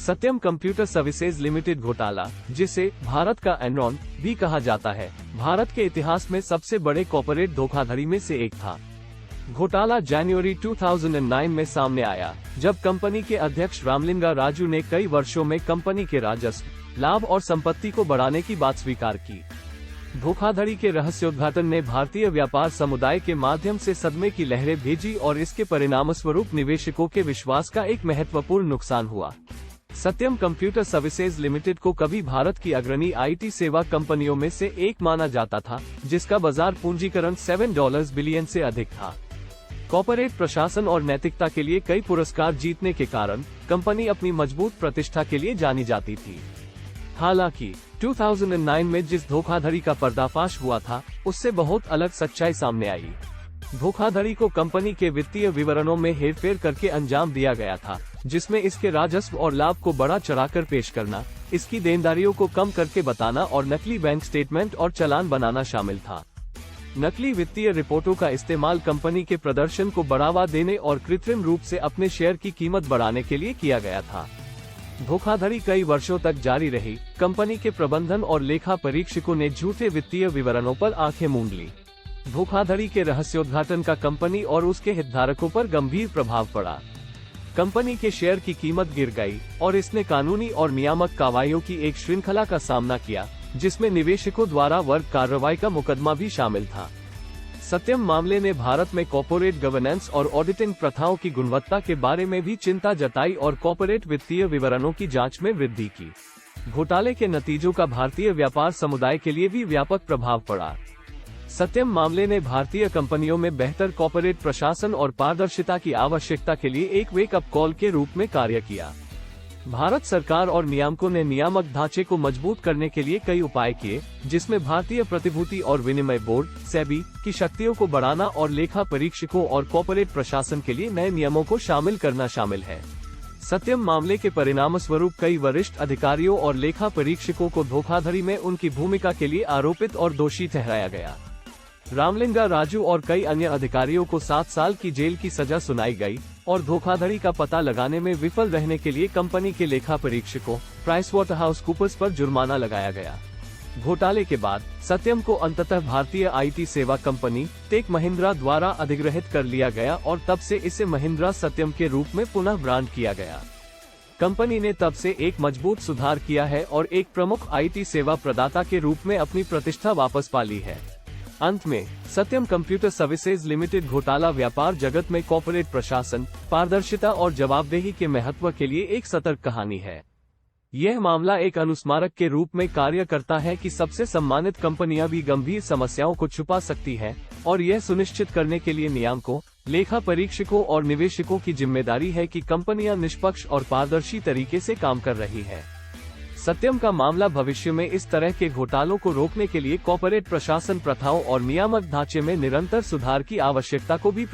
सत्यम computer services limited घोटाला, जिसे भारत का एनरॉन भी कहा जाता है, भारत के इतिहास में सबसे बड़े कॉर्पोरेट धोखाधड़ी में से एक था। घोटाला जनवरी 2009 में सामने आया, जब कंपनी के अध्यक्ष रामलिंगा राजू ने कई वर्षों में कंपनी के राजस्व, लाभ और संपत्ति को बढ़ाने की बात स्वीकार की। धोखाधड़ी के रहस्योद्घाटन ने भारतीय व्यापार समुदाय के माध्यम से सदमे की लहरें भेजी और इसके परिणामस्वरूप निवेशकों के विश्वास का एक महत्वपूर्ण नुकसान हुआ। सत्यम कंप्यूटर सर्विसेज लिमिटेड को कभी भारत की अग्रणी आईटी सेवा कंपनियों में से एक माना जाता था, जिसका बाजार पूंजीकरण $7 बिलियन से अधिक था। कॉर्पोरेट प्रशासन और नैतिकता के लिए कई पुरस्कार जीतने के कारण कंपनी अपनी मजबूत प्रतिष्ठा के लिए जानी जाती थी। हालांकि 2009 में जिस धोखाधड़ी का पर्दाफाश हुआ था, उससे बहुत अलग सच्चाई सामने आई। धोखाधड़ी को कंपनी के वित्तीय विवरणों में हेरफेर करके अंजाम दिया गया था, जिसमें इसके राजस्व और लाभ को बढ़ा चढ़ाकर पेश करना, इसकी देनदारियों को कम करके बताना और नकली बैंक स्टेटमेंट और चालान बनाना शामिल था। नकली वित्तीय रिपोर्टों का इस्तेमाल कंपनी के प्रदर्शन को बढ़ावा देने और कृत्रिम रूप से अपने शेयर की कीमत बढ़ाने के लिए किया गया था। धोखाधड़ी कई वर्षों तक जारी रही। कंपनी के प्रबंधन और लेखा परीक्षकों ने झूठे वित्तीय विवरणों पर आंखें मूंद ली। धोखाधड़ी के रहस्योद्घाटन का कंपनी और उसके हितधारकों पर गंभीर प्रभाव पड़ा। कंपनी के शेयर की कीमत गिर गई और इसने कानूनी और नियामक कार्रवाइयों की एक श्रृंखला का सामना किया, जिसमें निवेशकों द्वारा वर्ग कार्रवाई का मुकदमा भी शामिल था। सत्यम मामले ने भारत में कॉर्पोरेट गवर्नेंस और ऑडिटिंग प्रथाओं की गुणवत्ता के बारे में भी चिंता जताई और कॉर्पोरेट वित्तीय विवरणों की जांच में वृद्धि की। घोटाले के नतीजों का भारतीय व्यापार समुदाय के लिए भी व्यापक प्रभाव पड़ा। सत्यम मामले ने भारतीय कंपनियों में बेहतर कॉर्पोरेट प्रशासन और पारदर्शिता की आवश्यकता के लिए एक वेक अप कॉल के रूप में कार्य किया। भारत सरकार और नियामकों ने नियामक ढांचे को मजबूत करने के लिए कई उपाय किए, जिसमें भारतीय प्रतिभूति और विनिमय बोर्ड सेबी की शक्तियों को बढ़ाना और लेखा परीक्षकों और कॉर्पोरेट प्रशासन के लिए नए नियमों को शामिल करना शामिल है। सत्यम मामले के परिणामस्वरूप कई वरिष्ठ अधिकारियों और लेखा परीक्षकों को धोखाधड़ी में उनकी भूमिका के लिए आरोपित और दोषी ठहराया गया। रामलिंगा राजू और कई अन्य अधिकारियों को 7 साल की जेल की सजा सुनाई गई और धोखाधड़ी का पता लगाने में विफल रहने के लिए कंपनी के लेखा परीक्षकों प्राइसवाटरहाउसकूपर्स पर जुर्माना लगाया गया। घोटाले के बाद सत्यम को अंततः भारतीय आईटी सेवा कंपनी टेक महिंद्रा द्वारा अधिग्रहित कर लिया गया और तब से इसे महिंद्रा सत्यम के रूप में पुनः ब्रांड किया गया। कंपनी ने तब से एक मजबूत सुधार किया है और एक प्रमुख आईटी सेवा प्रदाता के रूप में अपनी प्रतिष्ठा वापस पा ली है। अंत में सत्यम कंप्यूटर सर्विसेज लिमिटेड घोटाला व्यापार जगत में कॉर्पोरेट प्रशासन, पारदर्शिता और जवाबदेही के महत्व के लिए एक सतर्क कहानी है। यह मामला एक अनुस्मारक के रूप में कार्य करता है कि सबसे सम्मानित कंपनियां भी गंभीर समस्याओं को छुपा सकती हैं, और यह सुनिश्चित करने के लिए नियामकों, लेखा परीक्षकों और निवेशकों की जिम्मेदारी है कि कंपनियां निष्पक्ष और पारदर्शी तरीके से काम कर रही है। सत्यम का मामला भविष्य में इस तरह के घोटालों को रोकने के लिए कॉर्पोरेट प्रशासन प्रथाओं और नियामक ढांचे में निरंतर सुधार की आवश्यकता को भी